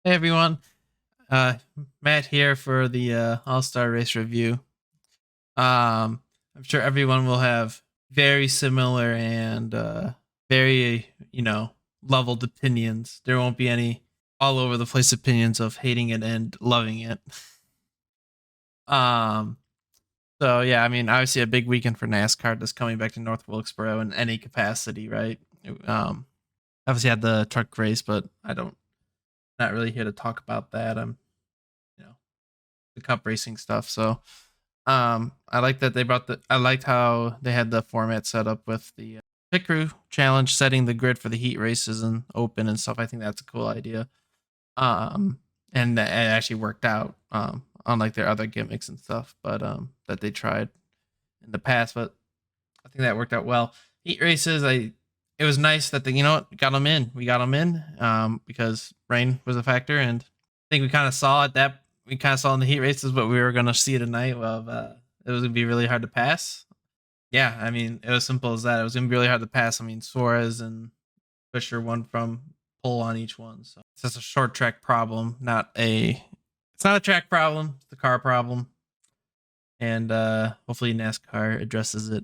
Hey everyone, uh, Matt here for the All-Star Race review. I'm sure everyone will have very similar and very, leveled opinions. There won't be any all over the place opinions of hating it and loving it. Um, so yeah, I mean, obviously a big weekend for NASCAR that's coming back to North Wilkesboro in any capacity, right? Um, Obviously had the truck race, but not really here to talk about that. I'm, you know, the cup racing stuff. So I like that I liked how they had the format set up with the pit crew challenge, setting the grid for the heat races and open and stuff. I think that's a cool idea. And that it actually worked out. Unlike their other gimmicks and stuff, but that they tried in the past. But I think that worked out well. Heat races, it was nice that got them in. We got them in because rain was a factor, and I think we kind of saw in the heat races what we were going to see tonight. Well, it was going to be really hard to pass. Yeah, I mean, it was simple as that. It was going to be really hard to pass. I mean, Suarez and Fisher won from pole on each one, so it's just a short track problem, not a. It's not a track problem. It's the car problem, and hopefully NASCAR addresses it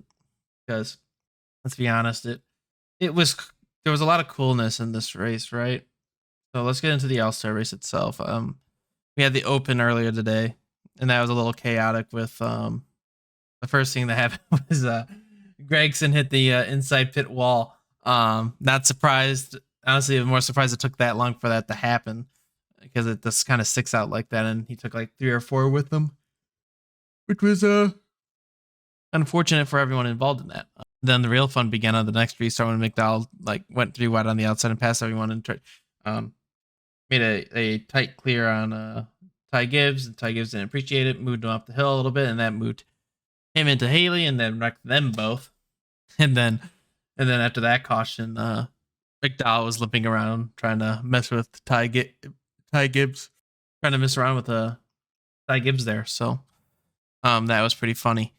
because let's be honest, it was there was a lot of coolness in this race, right? So let's get into the All Star race itself. We had the Open earlier today, and that was a little chaotic. With the first thing that happened was Gregson hit the inside pit wall. Not surprised. Honestly, I'm more surprised it took that long for that to happen because it just kind of sticks out like that, and he took like 3 or 4 with them, which was unfortunate for everyone involved in that. Then the real fun began on the next restart when McDowell like went 3 wide on the outside and passed everyone and um, made a tight clear on Ty Gibbs. And Ty Gibbs didn't appreciate it, moved him up the hill a little bit, and that moved him into Haley, and then wrecked them both. And then after that caution, McDowell was limping around trying to mess with Ty Gibbs, trying to mess around with Ty Gibbs there. So that was pretty funny.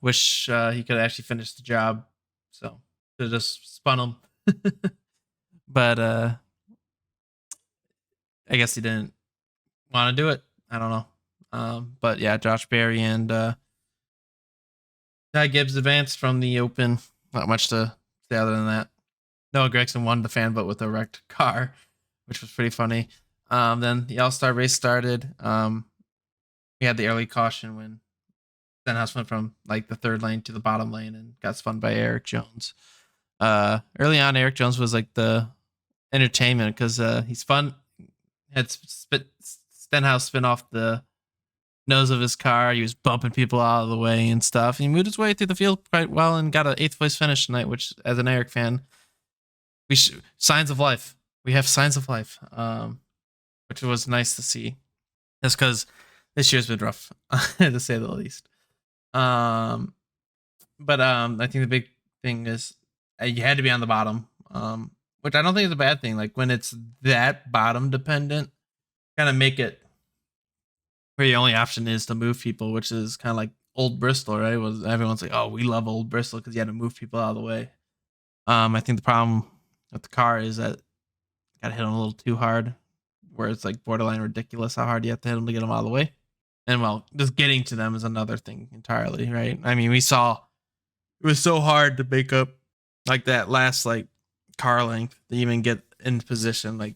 Wish he could actually finish the job. So could have just spun him, but I guess he didn't want to do it. I don't know. But yeah, Josh Berry and Ty Gibbs advanced from the Open. Not much to say other than that. Noah Gregson won the fan vote with a wrecked car, which was pretty funny. Then the All Star race started. We had the early caution when Stenhouse went from like the third lane to the bottom lane and got spun by Eric Jones. Early on, Eric Jones was like the entertainment because he's fun. Had Stenhouse spin off the nose of his car. He was bumping people out of the way and stuff. He moved his way through the field quite well and got an 8th place finish tonight, which, as an Eric fan, signs of life. We have signs of life, which was nice to see. Just because this year's been rough, to say the least. Um, but I think the big thing is you had to be on the bottom, which I don't think is a bad thing. Like when it's that bottom dependent, kind of make it where your only option is to move people, which is kind of like old Bristol, right? Was everyone's like, oh, we love old Bristol because you had to move people out of the way. I think the problem with the car is that you got to hit them a little too hard, where it's like borderline ridiculous how hard you have to hit them to get them out of the way. And well, just getting to them is another thing entirely, right? I mean, we saw it was so hard to make up like that last like car length to even get in position. Like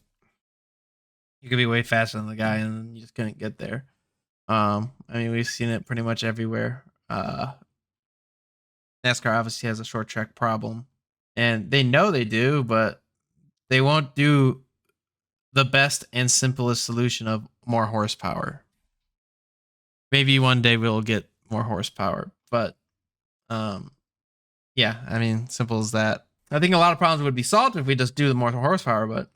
you could be way faster than the guy, and you just couldn't get there. I mean, we've seen it pretty much everywhere. NASCAR obviously has a short track problem, and they know they do, but they won't do the best and simplest solution of more horsepower. Maybe one day we'll get more horsepower, but um, yeah, I mean, simple as that. I think a lot of problems would be solved if we just do the more horsepower, but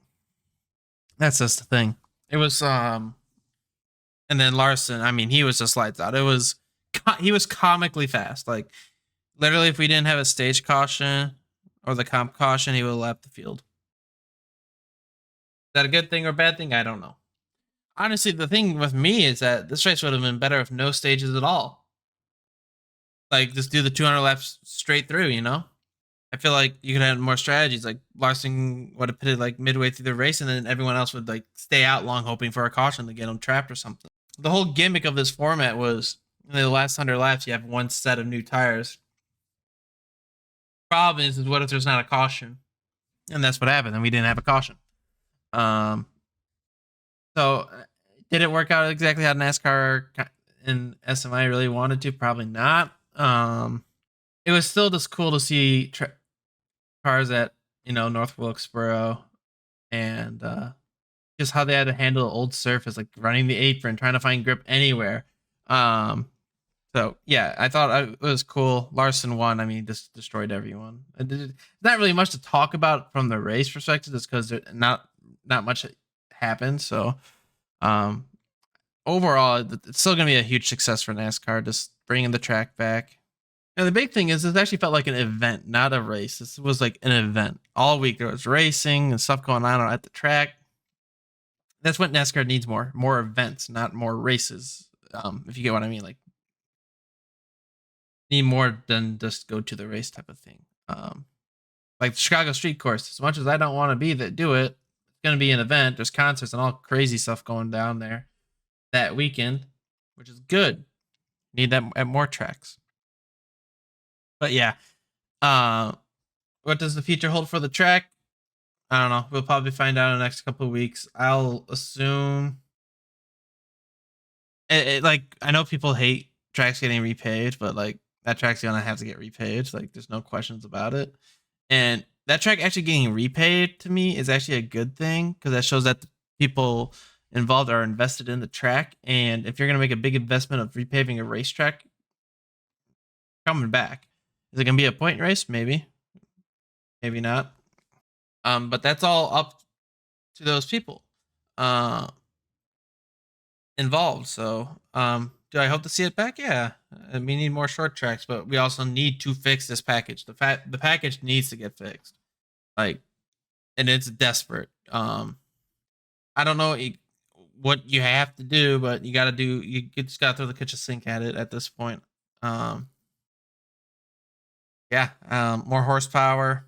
that's just the thing. It was and then Larson, I mean, he was just lights out. He was comically fast. Like literally, if we didn't have a stage caution or the comp caution, he would have left the field. Is that a good thing or a bad thing? I don't know. Honestly, the thing with me is that this race would have been better if no stages at all. Like just do the 200 laps straight through, you know? I feel like you could have more strategies. Like Larson would have pitted like midway through the race, and then everyone else would like stay out long, hoping for a caution to get him trapped or something. The whole gimmick of this format was in the last 100 laps, you have one set of new tires. Problem is what if there's not a caution? And that's what happened. And we didn't have a caution. Um, so did it work out exactly how NASCAR and SMI really wanted to? Probably not. It was still just cool to see cars at North Wilkesboro and just how they had to handle the old surface, like running the apron, trying to find grip anywhere. So yeah, I thought it was cool. Larson won. I mean, just destroyed everyone. There's not really much to talk about from the race perspective, just because not much happened. So overall, it's still gonna be a huge success for NASCAR, just bringing the track back. And the big thing is, it actually felt like an event, not a race. This was like an event all week. There was racing and stuff going on at the track. That's what NASCAR needs more events, not more races. If you get what I mean, like need more than just go to the race type of thing. Like the Chicago Street Course. As much as I don't want to be that do it, it's going to be an event. There's concerts and all crazy stuff going down there that weekend, which is good. Need that at more tracks. But yeah, what does the future hold for the track? I don't know. We'll probably find out in the next couple of weeks. I'll assume. Like I know people hate tracks getting repaved, but like that track's gonna have to get repaved. Like there's no questions about it. And that track actually getting repaved to me is actually a good thing because that shows that the people involved are invested in the track. And if you're gonna make a big investment of repaving a racetrack, coming back, is it gonna be a point race? Maybe, maybe not. But that's all up to those people involved. So, do I hope to see it back? Yeah, we need more short tracks, but we also need to fix this package. The package needs to get fixed, like, and it's desperate. I don't know what you have to do, but you got to do. You just got to throw the kitchen sink at it at this point. Yeah, more horsepower,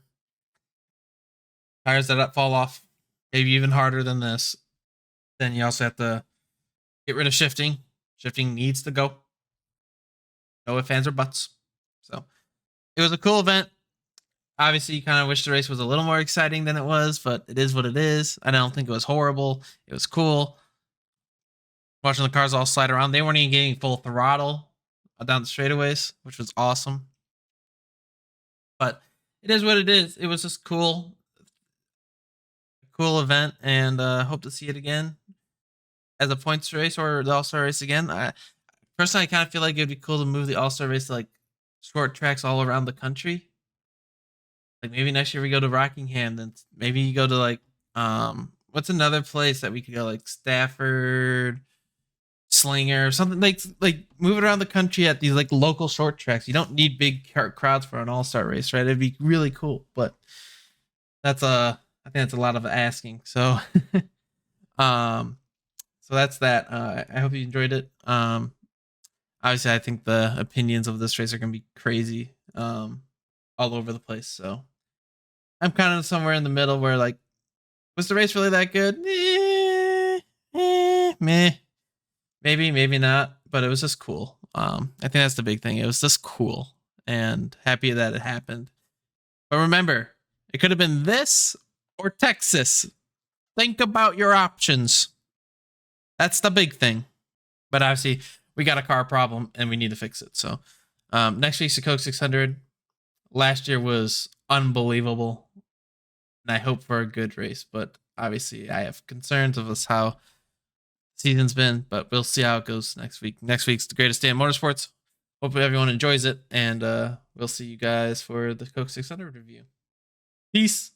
tires that fall off, maybe even harder than this. Then you also have to get rid of shifting. Shifting needs to go. No ifs, ands, or buts. So it was a cool event. Obviously, you kind of wish the race was a little more exciting than it was, but it is what it is. I don't think it was horrible. It was cool. Watching the cars all slide around. They weren't even getting full throttle down the straightaways, which was awesome. But it is what it is. It was just cool. Cool event, and hope to see it again as a points race or the All-Star race again. Personally, I kind of feel like it'd be cool to move the All-Star race to like short tracks all around the country. Like maybe next year we go to Rockingham, then maybe you go to like what's another place that we could go, like Stafford, Slinger, something like move it around the country at these like local short tracks. You don't need big crowds for an All-Star race, right? It'd be really cool, but that's I think that's a lot of asking. So so that's that. I hope you enjoyed it. Obviously I think the opinions of this race are gonna be crazy, all over the place. So I'm kind of somewhere in the middle where like, was the race really that good? Meh. Maybe not, but it was just cool. I think that's the big thing. It was just cool and happy that it happened. But remember, it could have been this or Texas. Think about your options. That's the big thing. But obviously, we got a car problem and we need to fix it. So next week's the Coke 600. Last year was unbelievable. And I hope for a good race. But obviously, I have concerns of us how the season's been. But we'll see how it goes next week. Next week's the greatest day in motorsports. Hopefully everyone enjoys it. And we'll see you guys for the Coke 600 review. Peace.